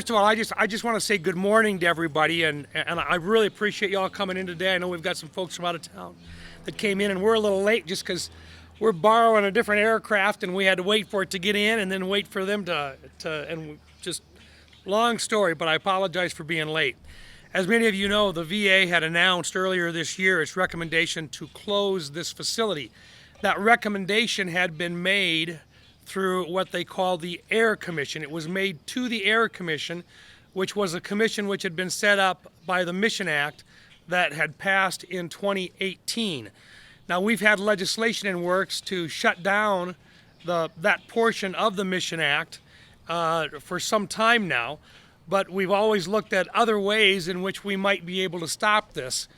First of all, I just want to say good morning to everybody, and I really appreciate y'all coming in today. I know we've got some folks from out of town that came in, and we're a little late just because we're borrowing a different aircraft, and we had to wait for it to get in, and then wait for them and just long story. But I apologize for being late. As many of you know, the VA had announced earlier this year its recommendation to close this facility. That recommendation had been made through what they call the Air Commission. It was made to the Air Commission, which was a commission which had been set up by the Mission Act that had passed in 2018. Now, we've had legislation in works to shut down that portion of the Mission Act for some time now, but we've always looked at other ways in which we might be able to stop this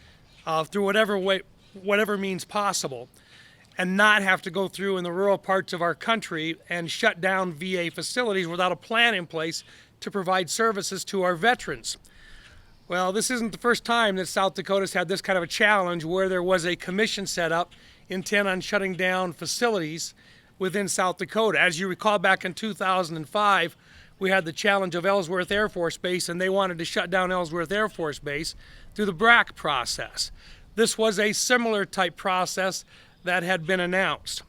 through whatever means possible, and not have to go through in the rural parts of our country and shut down VA facilities without a plan in place to provide services to our veterans. Well, this isn't the first time that South Dakota's had this kind of a challenge where there was a commission set up intent on shutting down facilities within South Dakota. As you recall, back in 2005, we had the challenge of Ellsworth Air Force Base, and they wanted to shut down Ellsworth Air Force Base through the BRAC process. This was a similar type process that had been announced.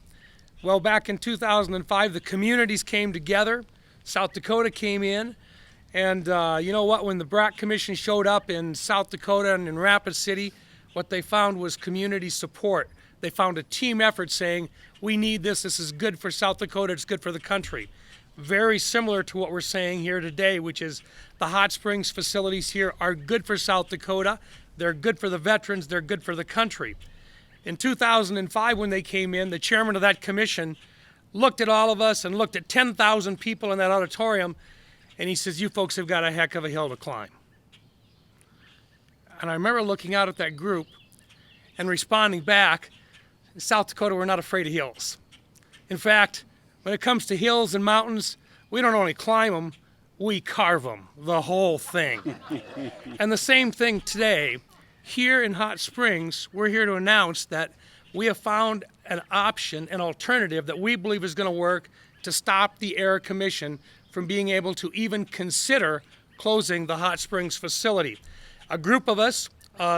Well, back in 2005, the communities came together. South Dakota came in, and you know what? When the BRAC Commission showed up in South Dakota and in Rapid City, what they found was community support. They found a team effort saying, we need this, this is good for South Dakota, it's good for the country. Very similar to what we're saying here today, which is the hot springs facilities here are good for South Dakota, they're good for the veterans, they're good for the country. In 2005, when they came in, the chairman of that commission looked at all of us and looked at 10,000 people in that auditorium, and he says, you folks have got a heck of a hill to climb. And I remember looking out at that group and responding back, in South Dakota, we're not afraid of hills. In fact, when it comes to hills and mountains, we don't only climb them, we carve them, the whole thing. And the same thing today. Here in Hot Springs, we're here to announce that we have found an option, an alternative that we believe is going to work to stop the Air Commission from being able to even consider closing the Hot Springs facility. A group of us,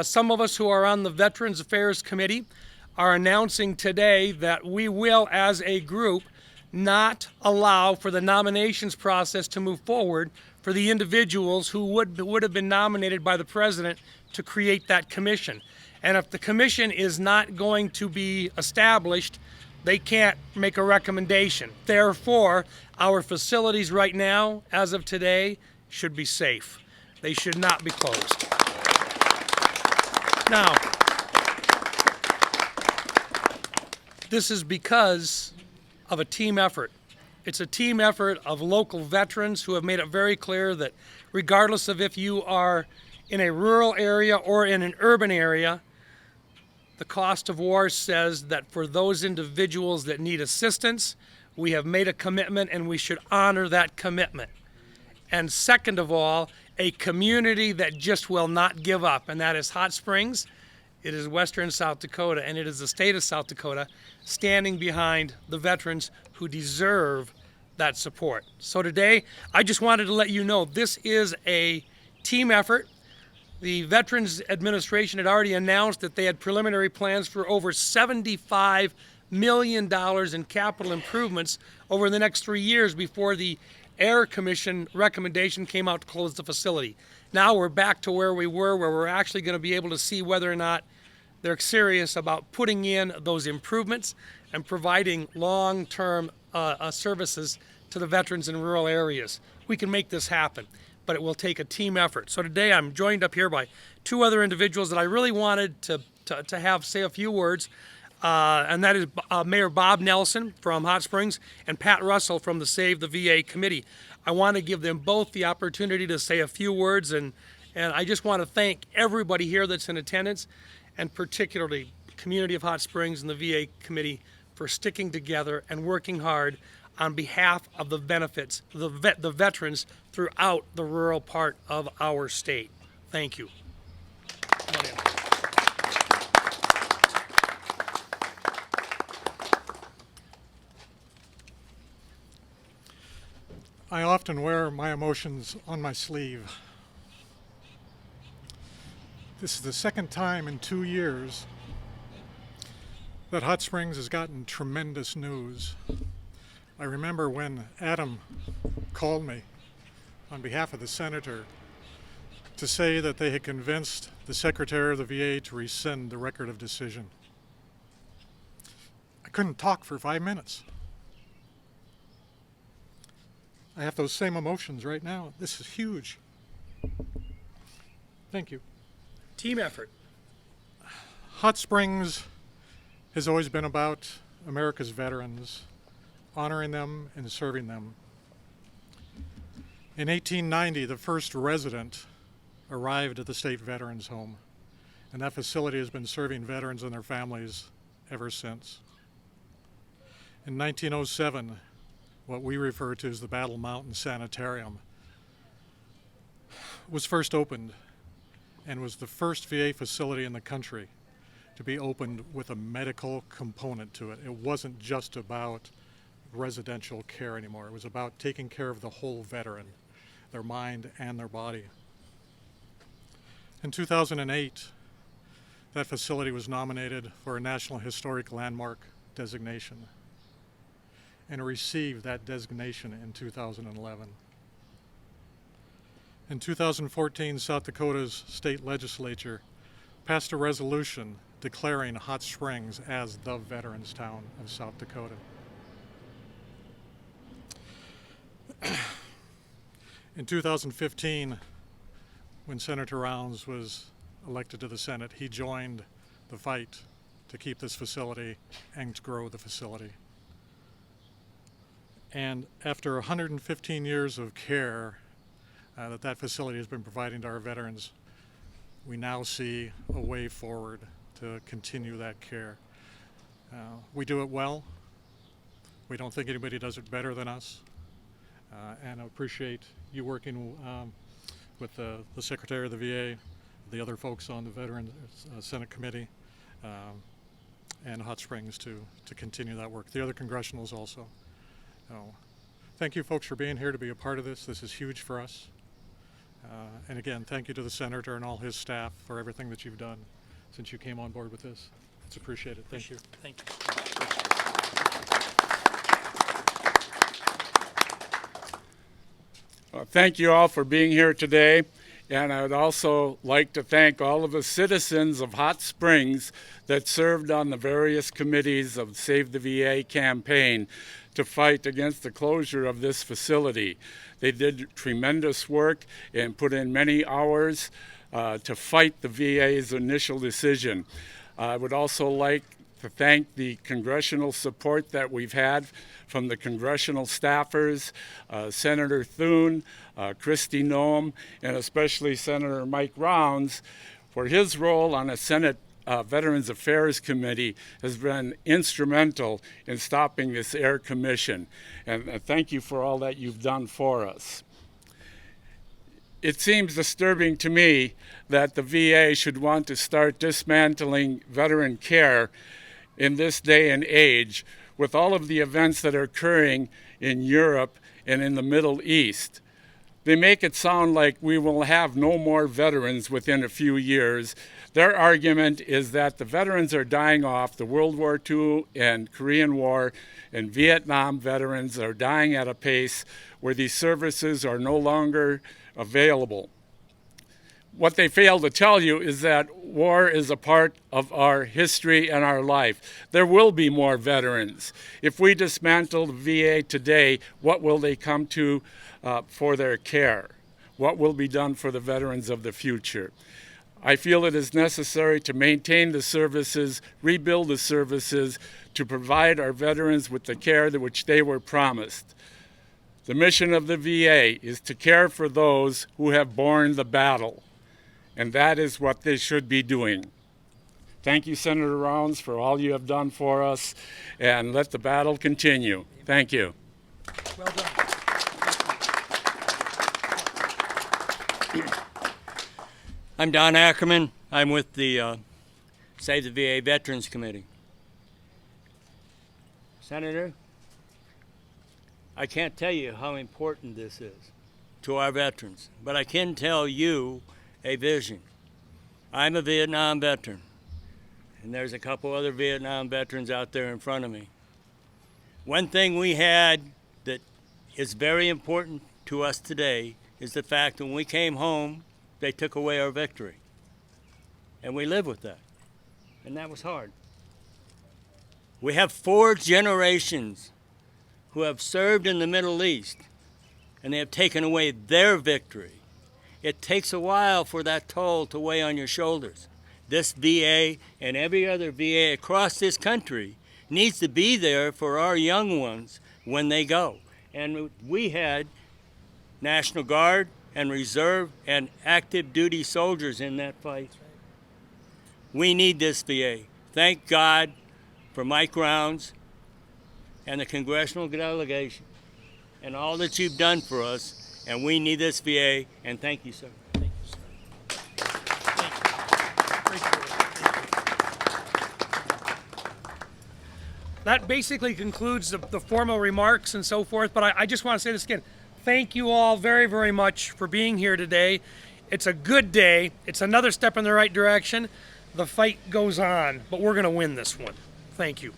some of us who are on the Veterans Affairs Committee, are announcing today that we will, as a group, not allow for the nominations process to move forward for the individuals who would have been nominated by the president to create that commission. And if the commission is not going to be established, they can't make a recommendation. Therefore, our facilities right now, as of today, should be safe. They should not be closed. Now, this is because of a team effort. It's a team effort of local veterans who have made it very clear that regardless of if you are in a rural area or in an urban area, the cost of war says that for those individuals that need assistance, we have made a commitment and we should honor that commitment. And second of all, a community that just will not give up, and that is Hot Springs. It is Western South Dakota, and it is the state of South Dakota standing behind the veterans who deserve that support. So today, I just wanted to let you know this is a team effort. The Veterans Administration had already announced that they had preliminary plans for over $75 million in capital improvements over the next 3 years before the Air Commission recommendation came out to close the facility. Now we're back to where we were, where we're actually going to be able to see whether or not they're serious about putting in those improvements and providing long-term services to the veterans in rural areas. We can make this happen, but it will take a team effort. So today I'm joined up here by two other individuals that I really wanted to have say a few words, and that is Mayor Bob Nelson from Hot Springs and Pat Russell from the Save the VA Committee. I want to give them both the opportunity to say a few words, and I just want to thank everybody here that's in attendance, and particularly the community of Hot Springs and the VA Committee for sticking together and working hard on behalf of the benefits, the veterans throughout the rural part of our state. Thank you. Come on in. I often wear my emotions on my sleeve. This is the second time in 2 years that Hot Springs has gotten tremendous news. I remember when Adam called me on behalf of the senator to say that they had convinced the Secretary of the VA to rescind the record of decision. I couldn't talk for 5 minutes. I have those same emotions right now. This is huge. Thank you. Team effort. Hot Springs has always been about America's veterans, honoring them and serving them. In 1890, the first resident arrived at the State Veterans Home, and that facility has been serving veterans and their families ever since. In 1907, what we refer to as the Battle Mountain Sanitarium was first opened and was the first VA facility in the country to be opened with a medical component to it. It wasn't just about residential care anymore. It was about taking care of the whole veteran, their mind and their body. In 2008, that facility was nominated for a National Historic Landmark designation, and received that designation in 2011. In 2014, South Dakota's state legislature passed a resolution declaring Hot Springs as the Veterans Town of South Dakota. In 2015, when Senator Rounds was elected to the Senate, he joined the fight to keep this facility and to grow the facility. And after 115 years of care that facility has been providing to our veterans, we now see a way forward to continue that care. We do it well. We don't think anybody does it better than us. And I appreciate you working with the Secretary of the VA, the other folks on the Veterans Senate Committee, and Hot Springs to continue that work. The other congressionals also. Thank you folks for being here to be a part of this. This is huge for us. And again, thank you to the Senator and all his staff for everything that you've done since you came on board with this. It's appreciated. Thank you. Thank you. Thank you all for being here today. And I would also like to thank all of the citizens of Hot Springs that served on the various committees of Save the VA campaign to fight against the closure of this facility. They did tremendous work and put in many hours to fight the VA's initial decision. I would also like to thank the congressional support that we've had from the congressional staffers, Senator Thune, Kristi Noem, and especially Senator Mike Rounds, for his role on the Senate Veterans Affairs Committee has been instrumental in stopping this air commission. And thank you for all that you've done for us. It seems disturbing to me that the VA should want to start dismantling veteran care in this day and age with all of the events that are occurring in Europe and in the Middle East. They make it sound like we will have no more veterans within a few years. Their argument is that the veterans are dying off. The World War II and Korean War and Vietnam veterans are dying at a pace where these services are no longer available. What they fail to tell you is that war is a part of our history and our life. There will be more veterans. If we dismantle the VA today, what will they come to for their care? What will be done for the veterans of the future? I feel it is necessary to maintain the services, rebuild the services, to provide our veterans with the care which they were promised. The mission of the VA is to care for those who have borne the battle, and that is what they should be doing. Thank you, Senator Rounds, for all you have done for us, and let the battle continue. Thank you. Well done. I'm Don Ackerman. I'm with the Save the VA Veterans Committee. Senator, I can't tell you how important this is to our veterans, but I can tell you a vision. I'm a Vietnam veteran, and there's a couple other Vietnam veterans out there in front of me. One thing we had that is very important to us today is the fact that when we came home, they took away our victory. And we live with that. And that was hard. We have 4 generations who have served in the Middle East, and they have taken away their victory. It takes a while for that toll to weigh on your shoulders. This VA and every other VA across this country needs to be there for our young ones when they go. And we had National Guard and Reserve and active duty soldiers in that fight. We need this VA. Thank God for Mike Rounds and the congressional delegation and all that you've done for us, and we need this VA, and thank you, sir. Thank you, sir. Thank you. That basically concludes the formal remarks and so forth, but I just want to say this again. Thank you all very, very much for being here today. It's a good day. It's another step in the right direction. The fight goes on, but we're going to win this one. Thank you.